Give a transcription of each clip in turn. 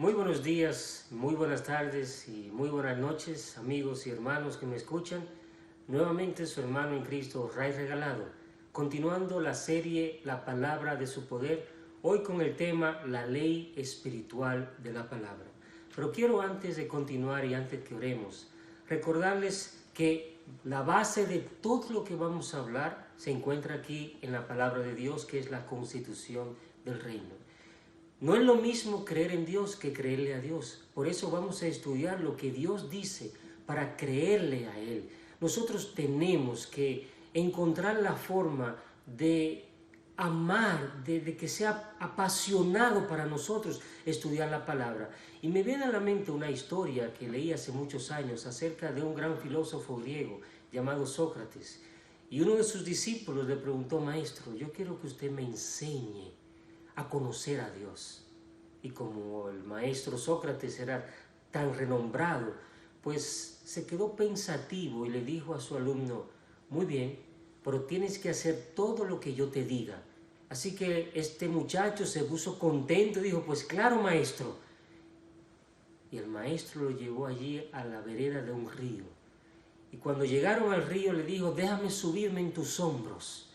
Muy buenos días, muy buenas tardes y muy buenas noches, amigos y hermanos que me escuchan. Nuevamente su hermano en Cristo, Ray Regalado, continuando la serie La Palabra de su Poder, hoy con el tema La Ley Espiritual de la Palabra. Pero quiero antes de continuar y antes que oremos, recordarles que la base de todo lo que vamos a hablar se encuentra aquí en la Palabra de Dios, que es la Constitución del Reino. No es lo mismo creer en Dios que creerle a Dios. Por eso vamos a estudiar lo que Dios dice para creerle a Él. Nosotros tenemos que encontrar la forma de amar, de que sea apasionado para nosotros estudiar la palabra. Y me viene a la mente una historia que leí hace muchos años acerca de un gran filósofo griego llamado Sócrates. Y uno de sus discípulos le preguntó: maestro, yo quiero que usted me enseñe a conocer a Dios. Y como el maestro Sócrates era tan renombrado, pues se quedó pensativo y le dijo a su alumno: muy bien, pero tienes que hacer todo lo que yo te diga. Así que este muchacho se puso contento y dijo: pues claro, maestro. Y el maestro lo llevó allí a la vereda de un río. Y cuando llegaron al río le dijo: déjame subirme en tus hombros.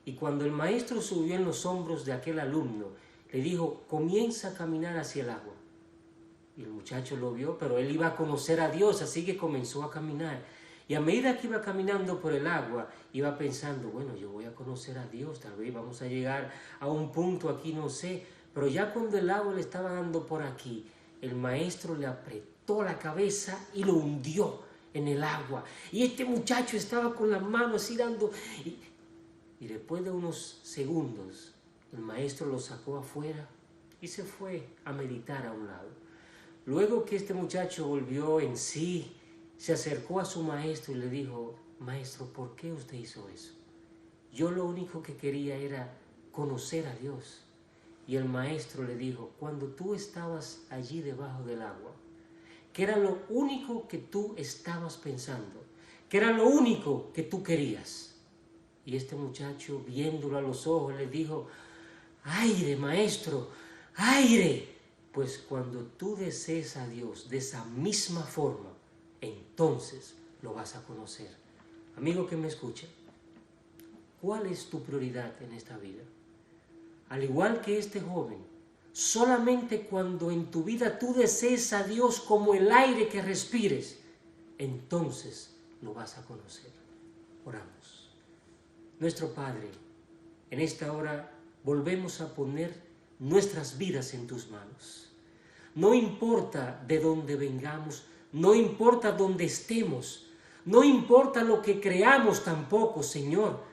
Y cuando el maestro subió en los hombros de aquel alumno, le dijo: comienza a caminar hacia el agua. Y el muchacho lo vio, pero él iba a conocer a Dios, así que comenzó a caminar. Y a medida que iba caminando por el agua, iba pensando: bueno, yo voy a conocer a Dios, tal vez vamos a llegar a un punto aquí, no sé. Pero ya cuando el agua le estaba dando por aquí, el maestro le apretó la cabeza y lo hundió en el agua. Y este muchacho estaba con las manos así dando... Y después de unos segundos, el maestro lo sacó afuera y se fue a meditar a un lado. Luego que este muchacho volvió en sí, se acercó a su maestro y le dijo: maestro, ¿por qué usted hizo eso? Yo lo único que quería era conocer a Dios. Y el maestro le dijo: cuando tú estabas allí debajo del agua, ¿qué era lo único que tú estabas pensando? ¿Qué era lo único que tú querías? Y este muchacho, viéndolo a los ojos, le dijo: aire, maestro, aire. Pues cuando tú desees a Dios de esa misma forma, entonces lo vas a conocer. Amigo que me escucha, ¿cuál es tu prioridad en esta vida? Al igual que este joven, solamente cuando en tu vida tú desees a Dios como el aire que respires, entonces lo vas a conocer. Oramos. Nuestro Padre, en esta hora volvemos a poner nuestras vidas en tus manos. No importa de dónde vengamos, no importa dónde estemos, no importa lo que creamos tampoco, Señor,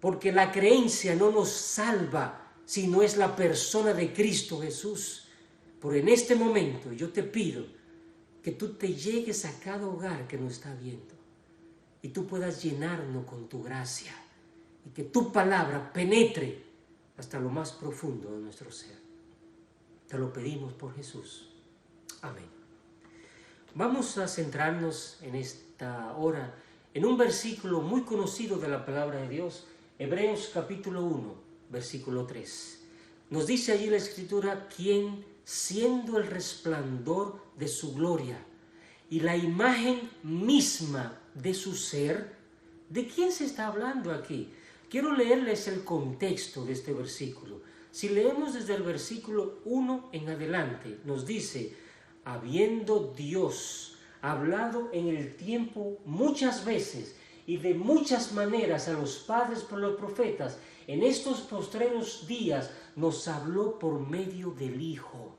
porque la creencia no nos salva, sino es la persona de Cristo Jesús. Por en este momento yo te pido que tú te llegues a cada hogar que nos está viendo y tú puedas llenarnos con tu gracia. Y que tu palabra penetre hasta lo más profundo de nuestro ser. Te lo pedimos por Jesús. Amén. Vamos a centrarnos en esta hora en un versículo muy conocido de la palabra de Dios, Hebreos capítulo 1, versículo 3. Nos dice allí la Escritura: quien, siendo el resplandor de su gloria y la imagen misma de su ser. ¿De quién se está hablando aquí? Quiero leerles el contexto de este versículo. Si leemos desde el versículo 1 en adelante, nos dice: habiendo Dios hablado en el tiempo muchas veces y de muchas maneras a los padres por los profetas, en estos postreros días nos habló por medio del Hijo.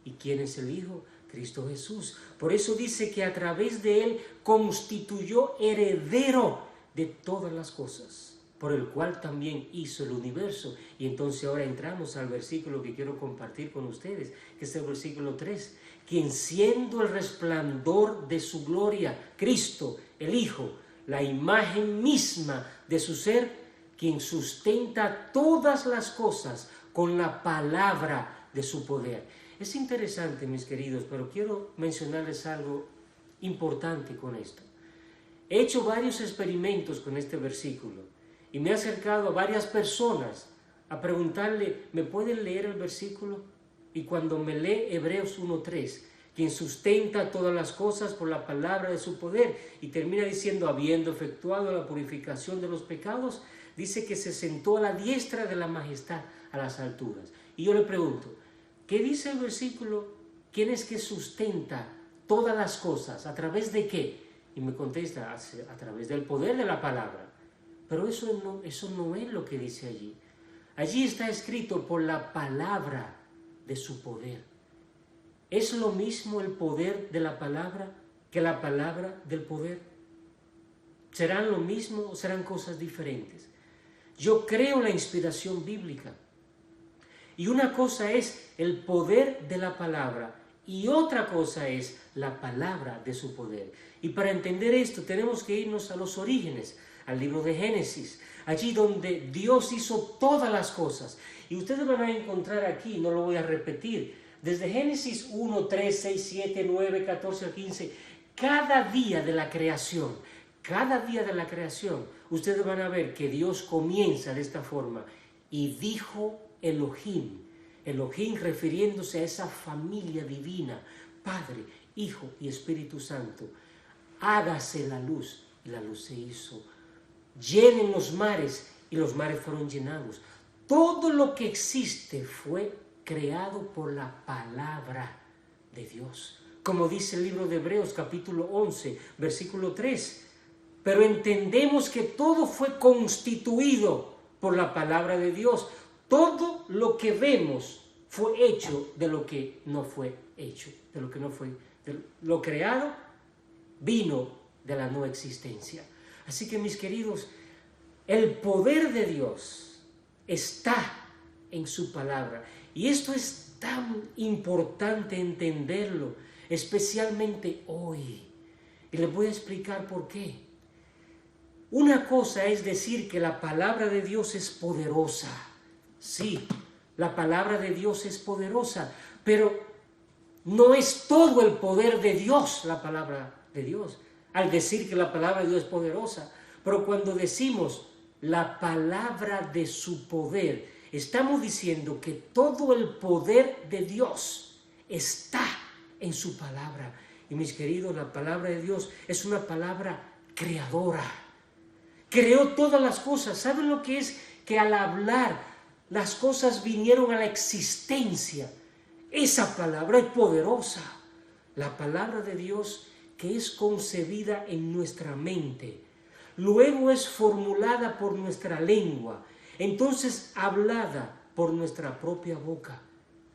¿Y quién es el Hijo? Cristo Jesús. Por eso dice que a través de Él constituyó heredero de todas las cosas, por el cual también hizo el universo. Y entonces ahora entramos al versículo que quiero compartir con ustedes, que es el versículo 3. Quien, siendo el resplandor de su gloria, Cristo, el Hijo, la imagen misma de su ser, quien sustenta todas las cosas con la palabra de su poder. Es interesante, mis queridos, pero quiero mencionarles algo importante con esto. He hecho varios experimentos con este versículo y me he acercado a varias personas a preguntarle: ¿me pueden leer el versículo? Y cuando me lee Hebreos 1:3, quien sustenta todas las cosas por la palabra de su poder, y termina diciendo, habiendo efectuado la purificación de los pecados, dice que se sentó a la diestra de la majestad a las alturas. Y yo le pregunto, ¿qué dice el versículo? ¿Quién es que sustenta todas las cosas? ¿A través de qué? Y me contesta, a través del poder de la palabra. Pero eso no es lo que dice allí. Allí está escrito por la palabra de su poder. ¿Es lo mismo el poder de la palabra que la palabra del poder? ¿Serán lo mismo o serán cosas diferentes? Yo creo la inspiración bíblica. Y una cosa es el poder de la palabra y otra cosa es la palabra de su poder. Y para entender esto tenemos que irnos a los orígenes, al libro de Génesis, allí donde Dios hizo todas las cosas. Y ustedes van a encontrar aquí, no lo voy a repetir, desde Génesis 1, 3, 6, 7, 9, 14, 15, cada día de la creación, ustedes van a ver que Dios comienza de esta forma. Y dijo Elohim, refiriéndose a esa familia divina, Padre, Hijo y Espíritu Santo, hágase la luz, y la luz se hizo. Llenen los mares, y los mares fueron llenados. Todo lo que existe fue creado por la palabra de Dios. Como dice el libro de Hebreos capítulo 11, versículo 3. Pero entendemos que todo fue constituido por la palabra de Dios. Todo lo que vemos fue hecho de lo que no fue hecho, de lo creado vino de la no existencia. Así que mis queridos, el poder de Dios está en su palabra. Y esto es tan importante entenderlo, especialmente hoy. Y les voy a explicar por qué. Una cosa es decir que la palabra de Dios es poderosa. Sí, la palabra de Dios es poderosa, pero no es todo el poder de Dios la palabra de Dios. Al decir que la palabra de Dios es poderosa, pero cuando decimos la palabra de su poder, estamos diciendo que todo el poder de Dios está en su palabra. Y mis queridos, la palabra de Dios es una palabra creadora. Creó todas las cosas. ¿Saben lo que es? Que al hablar las cosas vinieron a la existencia. Esa palabra es poderosa. La palabra de Dios que es concebida en nuestra mente, luego es formulada por nuestra lengua, entonces hablada por nuestra propia boca,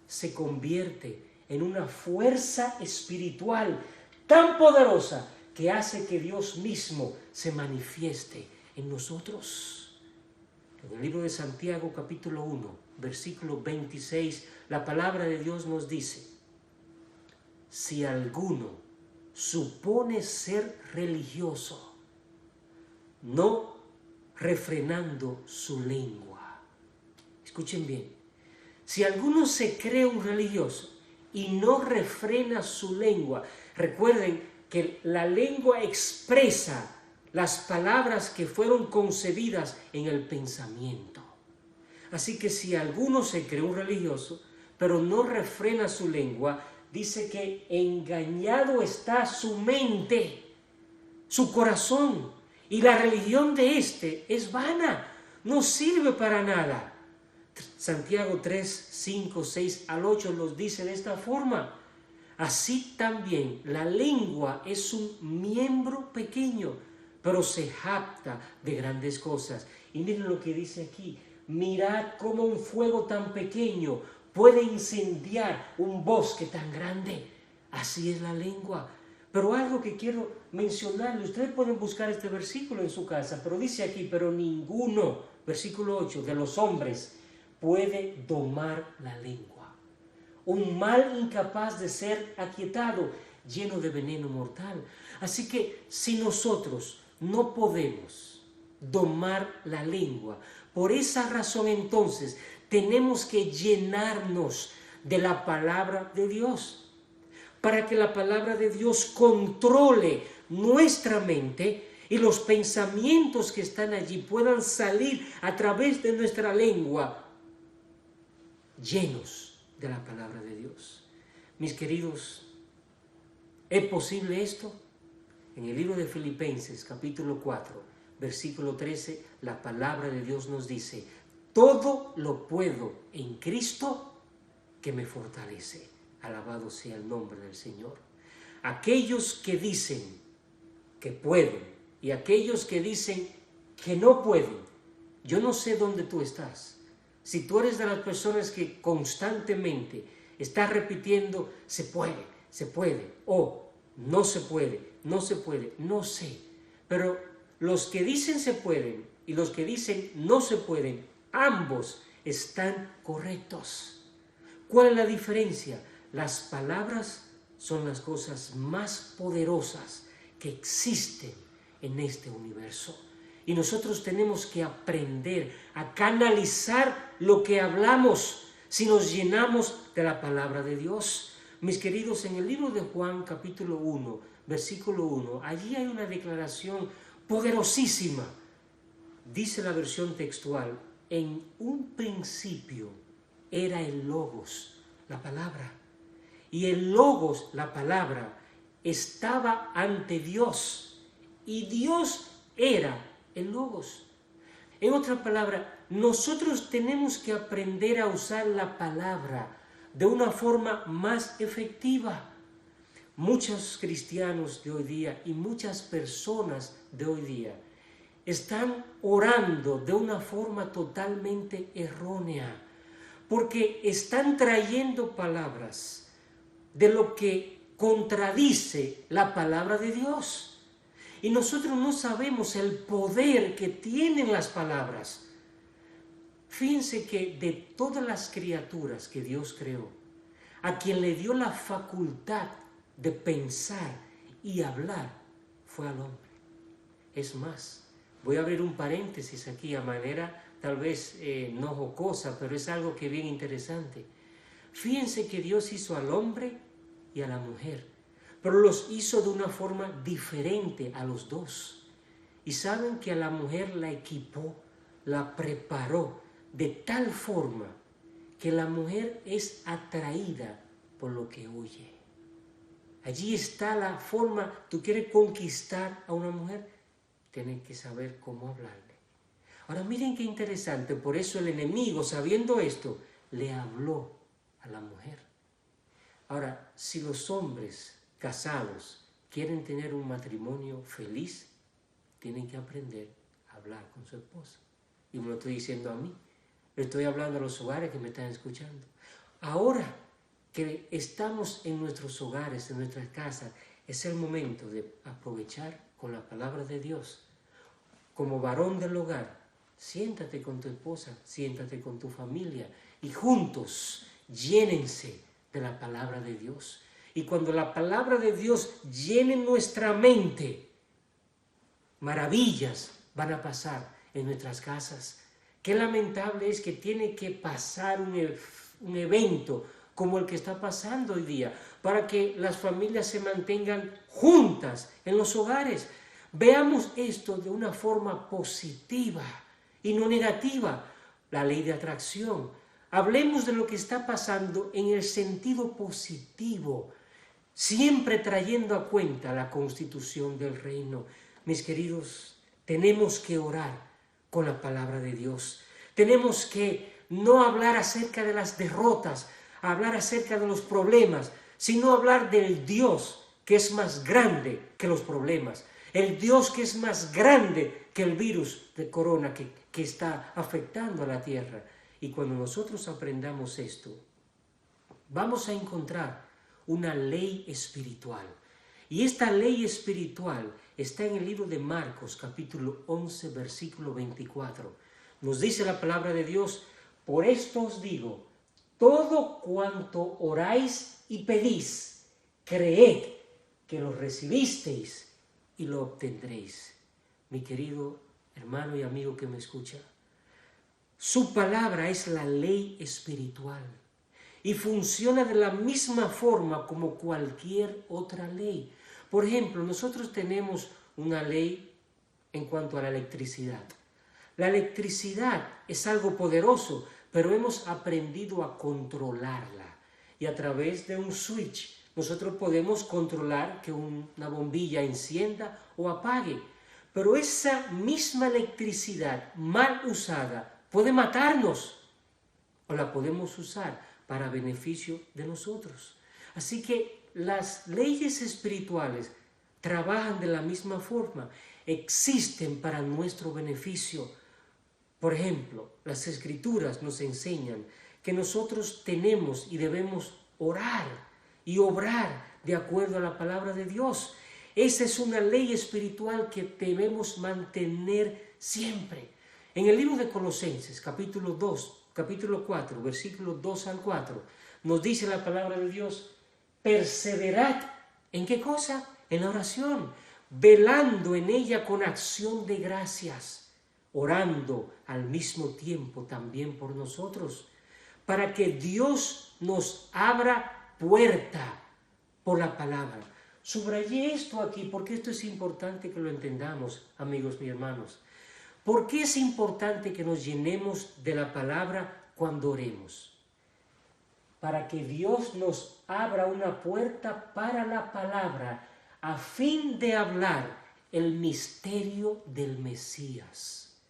se convierte en una fuerza espiritual tan poderosa que hace que Dios mismo se manifieste en nosotros. En el libro de Santiago capítulo 1, versículo 26, la palabra de Dios nos dice: si alguno supone ser religioso, no refrenando su lengua. Escuchen bien, si alguno se cree un religioso y no refrena su lengua, recuerden que la lengua expresa las palabras que fueron concebidas en el pensamiento. Así que si alguno se cree un religioso, pero no refrena su lengua, dice que engañado está su mente, su corazón, y la religión de éste es vana, no sirve para nada. Santiago 3, 5, 6 al 8 nos dice de esta forma: así también la lengua es un miembro pequeño, pero se jacta de grandes cosas. Y miren lo que dice aquí: mirad cómo un fuego tan pequeño puede incendiar un bosque tan grande. Así es la lengua. Pero algo que quiero mencionarle, ustedes pueden buscar este versículo en su casa, pero dice aquí: pero ninguno, versículo 8, de los hombres puede domar la lengua. Un mal incapaz de ser aquietado, lleno de veneno mortal. Así que si nosotros no podemos domar la lengua, por esa razón entonces tenemos que llenarnos de la palabra de Dios, para que la palabra de Dios controle nuestra mente y los pensamientos que están allí puedan salir a través de nuestra lengua llenos de la palabra de Dios. Mis queridos, ¿es posible esto? En el libro de Filipenses, capítulo 4, versículo 13, la palabra de Dios nos dice: todo lo puedo en Cristo que me fortalece. Alabado sea el nombre del Señor. Aquellos que dicen que pueden y aquellos que dicen que no pueden, yo no sé dónde tú estás. Si tú eres de las personas que constantemente estás repitiendo se puede, o no se puede, no sé. Pero los que dicen se pueden y los que dicen no se pueden, ambos están correctos. ¿Cuál es la diferencia? Las palabras son las cosas más poderosas que existen en este universo. Y nosotros tenemos que aprender a canalizar lo que hablamos si nos llenamos de la palabra de Dios. Mis queridos, en el libro de Juan, capítulo 1, versículo 1, allí hay una declaración poderosísima. Dice la versión textual: en un principio era el Logos, la palabra. Y el Logos, la palabra, estaba ante Dios. Y Dios era el Logos. En otra palabra, nosotros tenemos que aprender a usar la palabra de una forma más efectiva. Muchos cristianos de hoy día y muchas personas de hoy día están orando de una forma totalmente errónea, porque están trayendo palabras de lo que contradice la palabra de Dios. Y nosotros no sabemos el poder que tienen las palabras. Fíjense que de todas las criaturas que Dios creó, a quien le dio la facultad de pensar y hablar fue al hombre. Es más, voy a abrir un paréntesis aquí a manera tal vez no jocosa, pero es algo que es bien interesante. Fíjense que Dios hizo al hombre y a la mujer, pero los hizo de una forma diferente a los dos. Y saben que a la mujer la equipó, la preparó de tal forma que la mujer es atraída por lo que oye. Allí está la forma. Tú quieres conquistar a una mujer, tienes que saber cómo hablarle. Ahora miren qué interesante, por eso el enemigo, sabiendo esto, le habló a la mujer. Ahora, si los hombres casados quieren tener un matrimonio feliz, tienen que aprender a hablar con su esposa. Y me lo estoy diciendo a mí, le estoy hablando a los hogares que me están escuchando. Ahora que estamos en nuestros hogares, en nuestras casas, es el momento de aprovechar con la palabra de Dios. Como varón del hogar, siéntate con tu esposa, siéntate con tu familia y juntos llénense de la palabra de Dios. Y cuando la palabra de Dios llene nuestra mente, maravillas van a pasar en nuestras casas. Qué lamentable es que tiene que pasar un evento como el que está pasando hoy día para que las familias se mantengan juntas en los hogares. Veamos esto de una forma positiva y no negativa. La ley de atracción. Hablemos de lo que está pasando en el sentido positivo, siempre trayendo a cuenta la constitución del reino. Mis queridos, tenemos que orar con la palabra de Dios. Tenemos que no hablar acerca de las derrotas, hablar acerca de los problemas, sino hablar del Dios que es más grande que los problemas, el Dios que es más grande que el virus de corona que está afectando a la tierra. Y cuando nosotros aprendamos esto, vamos a encontrar una ley espiritual. Y esta ley espiritual está en el libro de Marcos, capítulo 11, versículo 24. Nos dice la palabra de Dios: por esto os digo, todo cuanto oráis y pedís, creed que lo recibisteis y lo obtendréis. Mi querido hermano y amigo que me escucha, su palabra es la ley espiritual y funciona de la misma forma como cualquier otra ley. Por ejemplo, nosotros tenemos una ley en cuanto a la electricidad. La electricidad es algo poderoso, pero hemos aprendido a controlarla. y a través de un switch nosotros podemos controlar que una bombilla encienda o apague. Pero esa misma electricidad mal usada puede matarnos o la podemos usar para beneficio de nosotros. Así que las leyes espirituales trabajan de la misma forma, existen para nuestro beneficio. Por ejemplo, las Escrituras nos enseñan que nosotros tenemos y debemos orar y obrar de acuerdo a la palabra de Dios. Esa es una ley espiritual que debemos mantener siempre. En el libro de Colosenses, capítulo 4, versículos 2 al 4, nos dice la palabra de Dios: perseverad, ¿en qué cosa? En la oración, velando en ella con acción de gracias, orando al mismo tiempo también por nosotros, para que Dios nos abra puerta por la palabra. Subrayé esto aquí porque esto es importante que lo entendamos, amigos y hermanos. ¿Por qué es importante que nos llenemos de la palabra cuando oremos? Para que Dios nos abra una puerta para la palabra a fin de hablar el misterio del Mesías,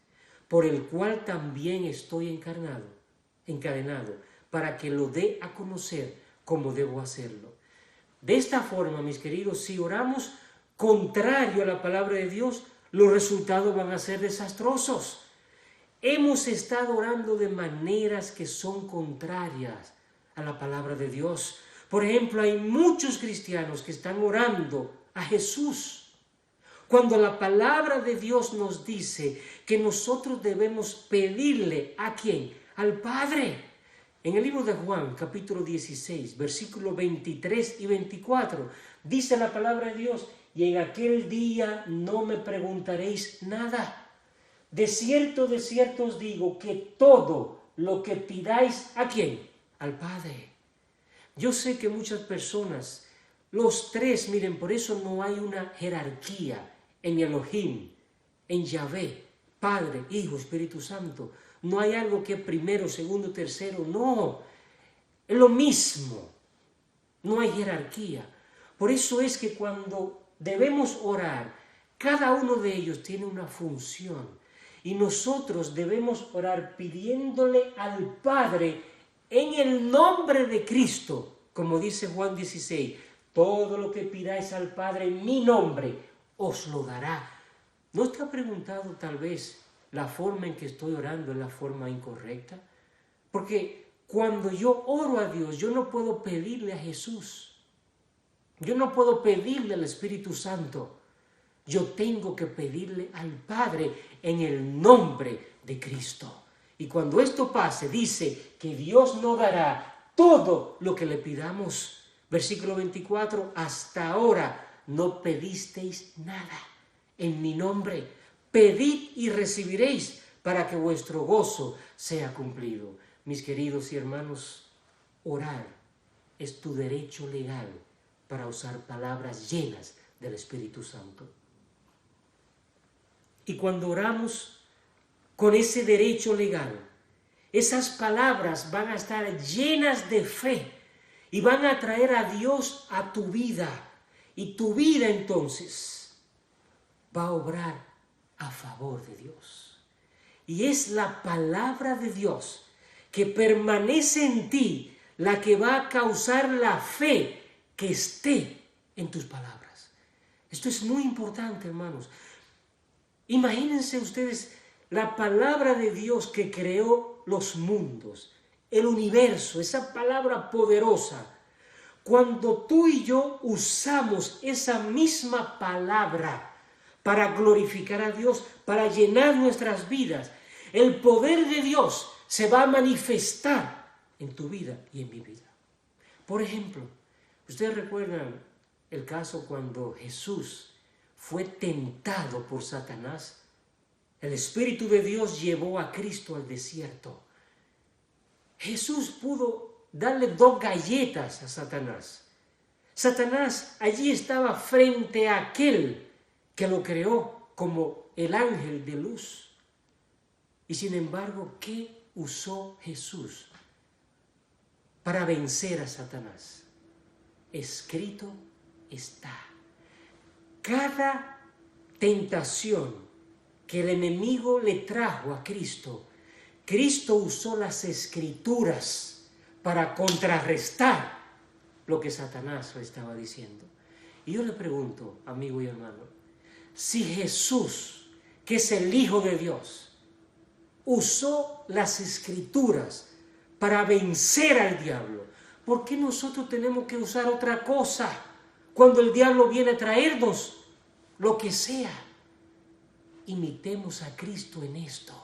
por el cual también estoy encadenado, para que lo dé a conocer como debo hacerlo. De esta forma, mis queridos, si oramos contrario a la palabra de Dios, los resultados van a ser desastrosos. Hemos estado orando de maneras que son contrarias a la palabra de Dios. Por ejemplo, hay muchos cristianos que están orando a Jesús, cuando la palabra de Dios nos dice que nosotros debemos pedirle ¿a quién? Al Padre. En el libro de Juan, capítulo 16, versículos 23 y 24, dice la palabra de Dios: y en aquel día no me preguntaréis nada. De cierto os digo que todo lo que pidáis, ¿a quién? Al Padre. Yo sé que muchas personas, los tres, miren, por eso no hay una jerarquía en Elohim, en Yahvé, Padre, Hijo, Espíritu Santo. No hay algo que primero, segundo, tercero, no. Es lo mismo. No hay jerarquía. Por eso es que cuando debemos orar, cada uno de ellos tiene una función. Y nosotros debemos orar pidiéndole al Padre en el nombre de Cristo. Como dice Juan 16, todo lo que pidáis al Padre en mi nombre, os lo dará. ¿No te ha preguntado tal vez la forma en que estoy orando es la forma incorrecta? Porque cuando yo oro a Dios, yo no puedo pedirle a Jesús. Yo no puedo pedirle al Espíritu Santo. Yo tengo que pedirle al Padre en el nombre de Cristo. Y cuando esto pase, dice que Dios nos dará todo lo que le pidamos. Versículo 24, hasta ahora no pedisteis nada en mi nombre. Pedid y recibiréis para que vuestro gozo sea cumplido. Mis queridos y hermanos, orar es tu derecho legal para usar palabras llenas del Espíritu Santo. Y cuando oramos con ese derecho legal, esas palabras van a estar llenas de fe y van a traer a Dios a tu vida. Y tu vida entonces va a obrar a favor de Dios. Y es la palabra de Dios que permanece en ti la que va a causar la fe que esté en tus palabras. Esto es muy importante, hermanos. Imagínense ustedes la palabra de Dios que creó los mundos, el universo, esa palabra poderosa. Cuando tú y yo usamos esa misma palabra para glorificar a Dios, para llenar nuestras vidas, el poder de Dios se va a manifestar en tu vida y en mi vida. Por ejemplo, ustedes recuerdan el caso cuando Jesús fue tentado por Satanás. El Espíritu de Dios llevó a Cristo al desierto. Jesús pudo darle 2 galletas a Satanás. Satanás allí estaba frente a aquel que lo creó como el ángel de luz. Y sin embargo, ¿qué usó Jesús? para vencer a Satanás. Escrito está. Cada tentación que el enemigo le trajo a Cristo, Cristo usó las Escrituras para contrarrestar lo que Satanás le estaba diciendo. Y yo le pregunto, amigo y hermano, si Jesús, que es el Hijo de Dios, usó las Escrituras para vencer al diablo, ¿por qué nosotros tenemos que usar otra cosa cuando el diablo viene a traernos lo que sea? Imitemos a Cristo en esto.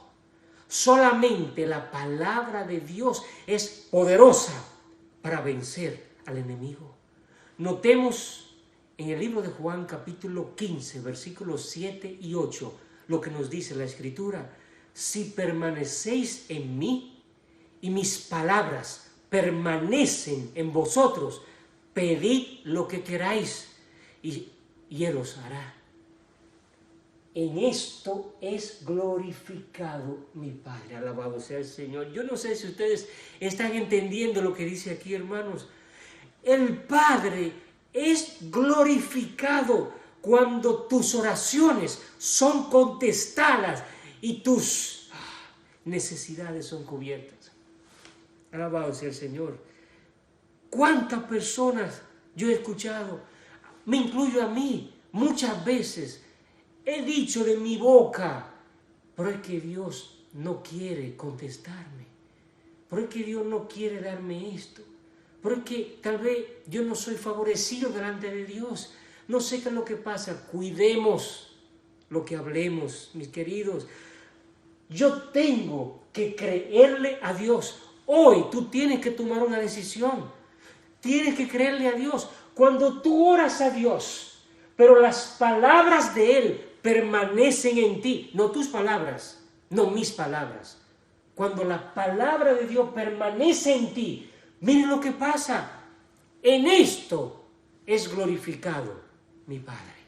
Solamente la palabra de Dios es poderosa para vencer al enemigo. Notemos en el libro de Juan capítulo 15, versículos 7 y 8, lo que nos dice la Escritura. Si permanecéis en mí y mis palabras permanecen en vosotros, pedid lo que queráis y Él os hará. En esto es glorificado mi Padre. Alabado sea el Señor. Yo no sé si ustedes están entendiendo lo que dice aquí, hermanos. El Padre es glorificado cuando tus oraciones son contestadas y tus necesidades son cubiertas. Alabado sea el Señor. ¿Cuántas personas yo he escuchado? Me incluyo a mí, muchas veces he dicho de mi boca, pero es que Dios no quiere contestarme, pero es que Dios no quiere darme esto, pero es que tal vez yo no soy favorecido delante de Dios. No sé qué es lo que pasa. Cuidemos lo que hablemos, mis queridos. Yo tengo que creerle a Dios. Hoy tú tienes que tomar una decisión. Tienes que creerle a Dios. Cuando tú oras a Dios, pero las palabras de Él permanecen en ti, no tus palabras, no mis palabras. Cuando la palabra de Dios permanece en ti, miren lo que pasa. En esto es glorificado mi Padre.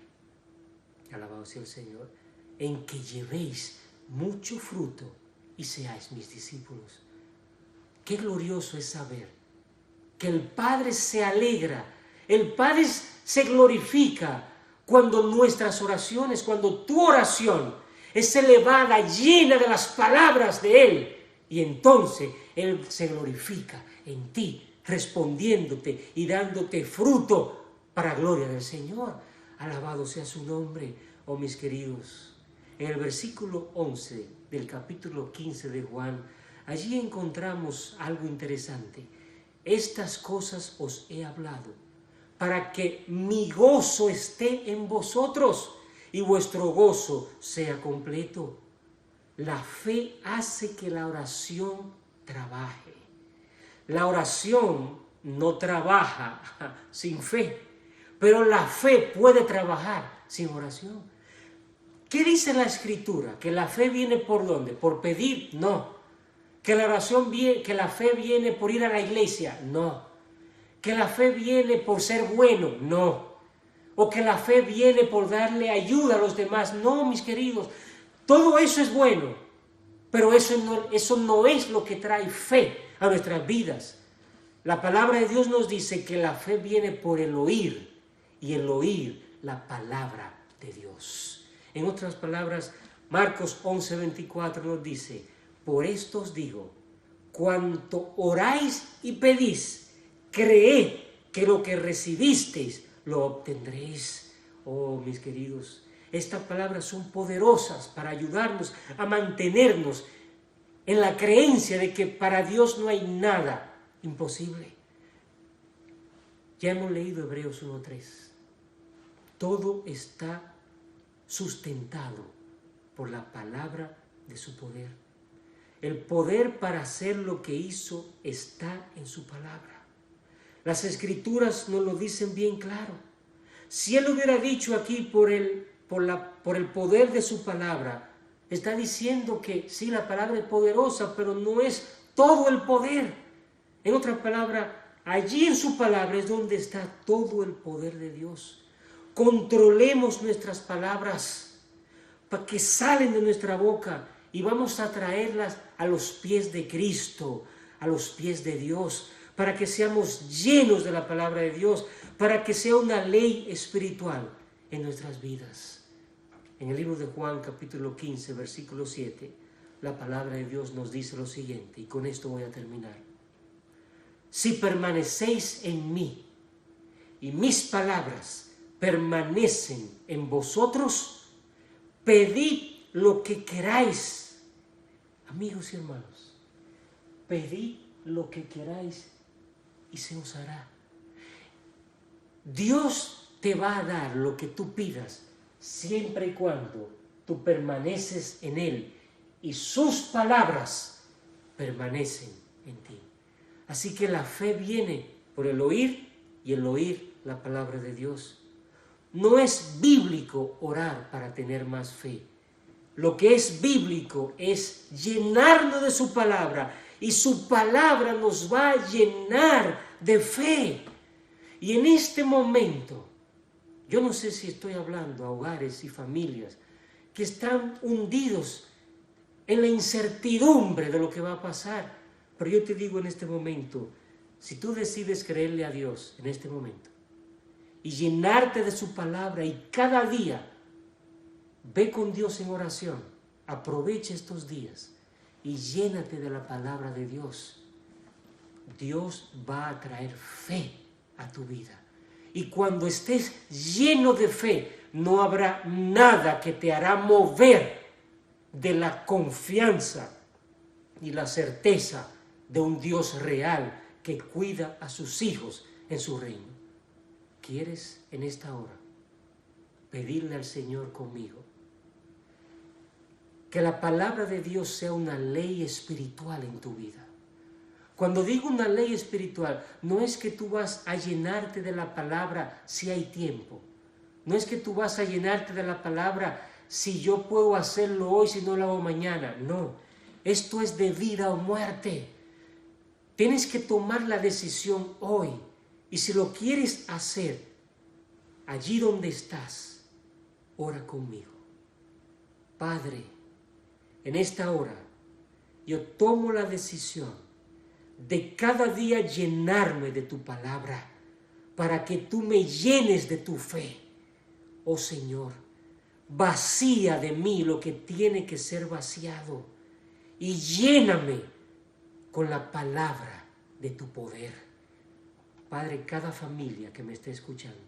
Alabado sea el Señor. En que llevéis mucho fruto y seáis mis discípulos. Qué glorioso es saber que el Padre se alegra, el Padre se glorifica cuando nuestras oraciones, cuando tu oración es elevada, llena de las palabras de Él, y entonces Él se glorifica en ti, respondiéndote y dándote fruto para gloria del Señor. Alabado sea su nombre, oh mis queridos. En el versículo 11 del capítulo 15 de Juan, allí encontramos algo interesante. Estas cosas os he hablado, para que mi gozo esté en vosotros y vuestro gozo sea completo. La fe hace que la oración trabaje. La oración no trabaja sin fe, pero la fe puede trabajar sin oración. ¿Qué dice la Escritura? ¿Que la fe viene por dónde? ¿Por pedir? No. ¿Que la oración viene, que la fe viene por ir a la iglesia? No. ¿Que la fe viene por ser bueno? No. ¿O que la fe viene por darle ayuda a los demás? No, mis queridos. Todo eso es bueno, pero eso no es lo que trae fe a nuestras vidas. La palabra de Dios nos dice que la fe viene por el oír, y el oír la palabra de Dios. En otras palabras, Marcos 11:24 nos dice: por esto os digo, cuanto oráis y pedís, creed que lo que recibisteis lo obtendréis. Oh, mis queridos, estas palabras son poderosas para ayudarnos a mantenernos en la creencia de que para Dios no hay nada imposible. Ya hemos leído Hebreos 1:3. Todo está sustentado por la palabra de su poder. El poder para hacer lo que hizo está en su palabra. Las Escrituras nos lo dicen bien claro. Si Él hubiera dicho aquí por el poder de su palabra, está diciendo que sí, la palabra es poderosa, pero no es todo el poder. En otra palabra, allí en su palabra es donde está todo el poder de Dios. Controlemos nuestras palabras para que salen de nuestra boca y vamos a traerlas a los pies de Cristo, a los pies de Dios, para que seamos llenos de la palabra de Dios, para que sea una ley espiritual en nuestras vidas. En el libro de Juan, capítulo 15, versículo 7, la palabra de Dios nos dice lo siguiente, y con esto voy a terminar. Si permanecéis en mí y mis palabras permanecen en vosotros, pedid lo que queráis. Amigos y hermanos, pedid lo que queráis y se os hará. Dios te va a dar lo que tú pidas siempre y cuando tú permaneces en Él y sus palabras permanecen en ti. Así que la fe viene por el oír y el oír la palabra de Dios. No es bíblico orar para tener más fe. Lo que es bíblico es llenarnos de su palabra y su palabra nos va a llenar de fe. Y en este momento, yo no sé si estoy hablando a hogares y familias que están hundidos en la incertidumbre de lo que va a pasar. Pero yo te digo en este momento, si tú decides creerle a Dios en este momento y llenarte de su palabra y cada día ve con Dios en oración, aprovecha estos días y llénate de la palabra de Dios. Dios va a traer fe a tu vida. Y cuando estés lleno de fe, no habrá nada que te hará mover de la confianza y la certeza de un Dios real que cuida a sus hijos en su reino. ¿Quieres en esta hora pedirle al Señor conmigo que la palabra de Dios sea una ley espiritual en tu vida? Cuando digo una ley espiritual, no es que tú vas a llenarte de la palabra si hay tiempo. No es que tú vas a llenarte de la palabra si yo puedo hacerlo hoy, si no lo hago mañana. No, esto es de vida o muerte. Tienes que tomar la decisión hoy. Y si lo quieres hacer, allí donde estás, ora conmigo. Padre, en esta hora, yo tomo la decisión de cada día llenarme de tu palabra, para que tú me llenes de tu fe. Oh Señor, vacía de mí lo que tiene que ser vaciado y lléname con la palabra de tu poder. Padre, cada familia que me esté escuchando,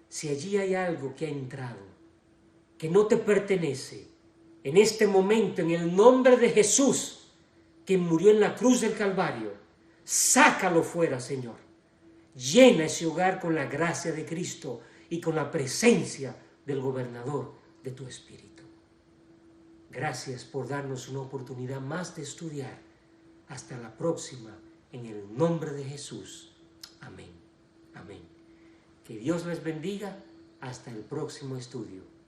si allí hay algo que ha entrado, que no te pertenece, en este momento, en el nombre de Jesús, que murió en la cruz del Calvario, sácalo fuera, Señor. Llena ese hogar con la gracia de Cristo y con la presencia del gobernador de tu Espíritu. Gracias por darnos una oportunidad más de estudiar. Hasta la próxima, en el nombre de Jesús. Amén. Amén. Que Dios les bendiga. Hasta el próximo estudio.